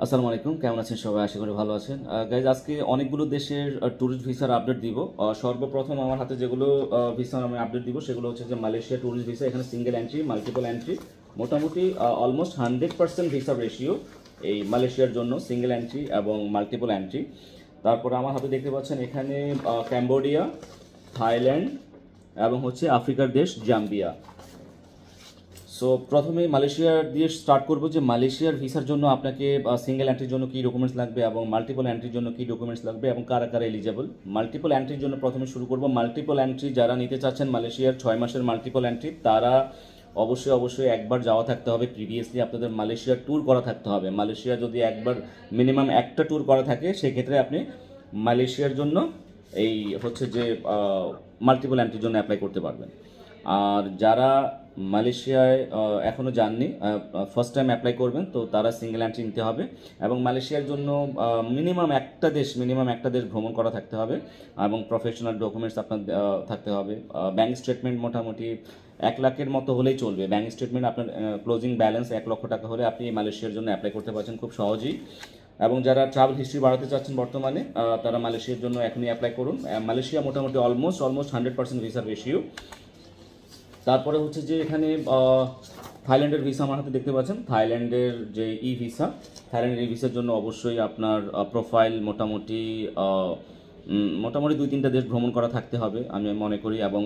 আসসালামু আলাইকুম, কেমন আছেন সবাই? আশা করি ভালো আছেন। গাইজ, আজকে অনেকগুলো দেশের ট্যুরিস্ট ভিসার আপডেট দিব। সর্বপ্রথম আমার হাতে যেগুলো ভিসার আমি আপডেট দিব সেগুলো হচ্ছে যে মালয়েশিয়া ট্যুরিস্ট ভিসা। এখানে সিঙ্গেল এন্ট্রি, মাল্টিপল এন্ট্রি, মোটামুটি অলমোস্ট 100% ভিসা রেশিও এই মালয়েশিয়ার জন্য, সিঙ্গেল এন্ট্রি এবং মাল্টিপল এন্ট্রি। তারপরে আমার হাতে দেখতে পাচ্ছেন এখানে ক্যাম্বোডিয়া, থাইল্যান্ড এবং হচ্ছে আফ্রিকার দেশ জাম্বিয়া। সো প্রথমে মালয়েশিয়া দিয়ে স্টার্ট করবো যে মালয়েশিয়ার ভিসার জন্য আপনাকে সিঙ্গেল এন্ট্রির জন্য কী ডকুমেন্টস লাগবে এবং মাল্টিপল এন্ট্রির জন্য কী ডকুমেন্টস লাগবে এবং কারা কারা এলিজেবল। মাল্টিপল এন্ট্রির জন্য প্রথমে শুরু করব। মাল্টিপল এন্ট্রি যারা নিতে চাচ্ছেন মালয়েশিয়ার 6 মাসের মাল্টিপল এন্ট্রি, তারা অবশ্যই একবার যাওয়া থাকতে হবে, প্রিভিয়াসলি আপনাদের মালয়েশিয়ার ট্যুর করা থাকতে হবে। মালয়েশিয়া যদি একবার মিনিমাম একটা ট্যুর করা থাকে সেক্ষেত্রে আপনি মালয়েশিয়ার জন্য এই হচ্ছে যে মাল্টিপল এন্ট্রির জন্য অ্যাপ্লাই করতে পারবেন। আর যারা মালয়েশিয়ায় এখনও যাননি, ফার্স্ট টাইম অ্যাপ্লাই করবেন, তো তারা সিঙ্গেল এন্ট্রি নিতে হবে এবং মালয়েশিয়ার জন্য মিনিমাম একটা দেশ ভ্রমণ করা থাকতে হবে এবং প্রফেশনাল ডকুমেন্টস আপনার থাকতে হবে। ব্যাঙ্ক স্টেটমেন্ট মোটামুটি 1 লাখের মতো হলেই চলবে। ব্যাঙ্ক স্টেটমেন্ট আপনার ক্লোজিং ব্যালেন্স 1 লক্ষ টাকা হলে আপনি মালয়েশিয়ার জন্য অ্যাপ্লাই করতে পারছেন খুব সহজেই। এবং যারা ট্রাভেল হিস্ট্রি বাড়াতে চাচ্ছেন বর্তমানে, তারা মালয়েশিয়ার জন্য এখনই অ্যাপ্লাই করুন। মালয়েশিয়া মোটামুটি অলমোস্ট 100% ভিসা রেশিও। তারপরে হচ্ছে যে এখানে থাইল্যান্ডের ভিসা আমার হাতে দেখতে পাচ্ছেন। থাইল্যান্ডের যে ভিসা, থাইল্যান্ডের ভিসার জন্য অবশ্যই আপনার প্রোফাইল মোটামুটি 2-3টা দেশ ভ্রমণ করা থাকতে হবে আমি মনে করি, এবং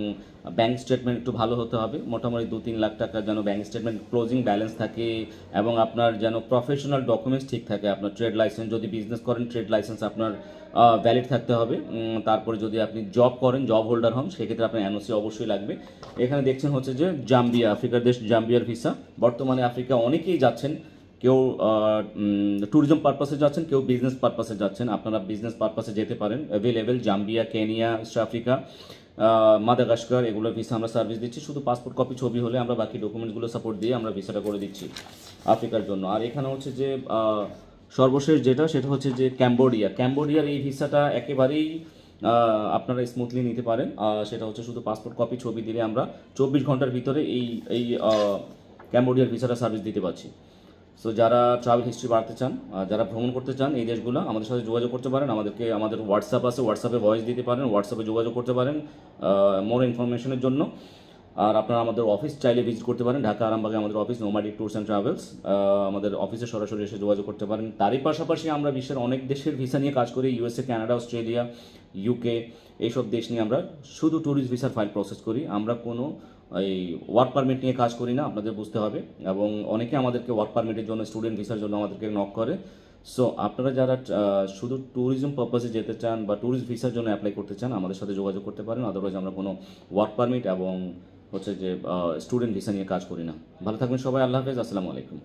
ব্যাঙ্ক স্টেটমেন্ট একটু ভালো হতে হবে। মোটামুটি 2-3 লাখ টাকা যেন ব্যাঙ্ক স্টেটমেন্ট ক্লোজিং ব্যালেন্স থাকে এবং আপনার যেন প্রফেশনাল ডকুমেন্টস ঠিক থাকে। আপনার ট্রেড লাইসেন্স, যদি বিজনেস করেন ট্রেড লাইসেন্স আপনার ভ্যালিড থাকতে হবে। তারপরে যদি আপনি জব করেন, জব হোল্ডার হন, সেক্ষেত্রে আপনার এনওসি অবশ্যই লাগবে। এখানে দেখছেন হচ্ছে যে জাম্বিয়া, আফ্রিকার দেশ জাম্বিয়ার ভিসা। বর্তমানে আফ্রিকা অনেকেই যাচ্ছেন, কেউ ট্যুরিজম পারপাসে যাচ্ছেন, কেউ বিজনেস পারপাসে যাচ্ছেন। আপনারা বিজনেস পারপাসে যেতে পারেন। Available Zambia, Kenya, east Africa, Madagascar, এগুলোর ভিসা আমরা সার্ভিস দিচ্ছি। শুধু পাসপোর্ট কপি ছবি হলে আমরা বাকি ডকুমেন্টসগুলো সাপোর্ট দিয়ে আমরা ভিসাটা করে দিচ্ছি আফ্রিকার জন্য। আর এখানে হচ্ছে যে সর্বশেষ সেটা হচ্ছে যে ক্যাম্বোডিয়ার এই ভিসাটা একেবারেই আপনারা স্মুথলি নিতে পারেন। সেটা হচ্ছে শুধু পাসপোর্ট কপি ছবি দিলে আমরা 24 ঘন্টার ভিতরে এই ক্যাম্বোডিয়ার ভিসাটা সার্ভিস দিতে পারছি। সো যারা ট্রাভেল হিস্ট্রি বাড়াতে চান, যারা ভ্রমণ করতে চান এই দেশগুলো, আমাদের সাথে যোগাযোগ করতে পারেন। আমাদের হোয়াটসঅ্যাপ আছে, হোয়াটসঅ্যাপে ভয়েস দিতে পারেন, হোয়াটসঅ্যাপে যোগাযোগ করতে পারেন মোর ইনফরমেশনের জন্য। আর আপনারা আমাদের অফিস চাইলে ভিজিট করতে পারেন। ঢাকা আরামবাগে আমাদের office, nomadic tours and travels. আমাদের অফিসে সরাসরি এসে যোগাযোগ করতে পারেন। তারই পাশাপাশি আমরা বিশ্বের অনেক দেশের ভিসা নিয়ে কাজ করি। ইউএসএ, কানাডা, অস্ট্রেলিয়া, ইউকে, এইসব দেশ নিয়ে আমরা শুধু ট্যুরিস্ট ভিসার ফাইল প্রসেস করি। আমরা কোনো এই ওয়ার্ক পারমিট নিয়ে কাজ করি না, আপনাদের বুঝতে হবে। এবং অনেকে আমাদেরকে ওয়ার্ক পারমিটের জন্য, স্টুডেন্ট ভিসার জন্য আমাদেরকে নক করে। সো আপনারা যারা শুধু ট্যুরিজম পারপাসে যেতে চান বা ট্যুরিস্ট ভিসার জন্য অ্যাপ্লাই করতে চান, আমাদের সাথে যোগাযোগ করতে পারেন। আদারওয়াইজ আমরা কোনো ওয়ার্ক পারমিট এবং হচ্ছে যে স্টুডেন্ট ভিসা নিয়ে কাজ করি না। ভালো থাকবেন সবাই। আল্লাহ হাফেজ। আসসালামু আলাইকুম।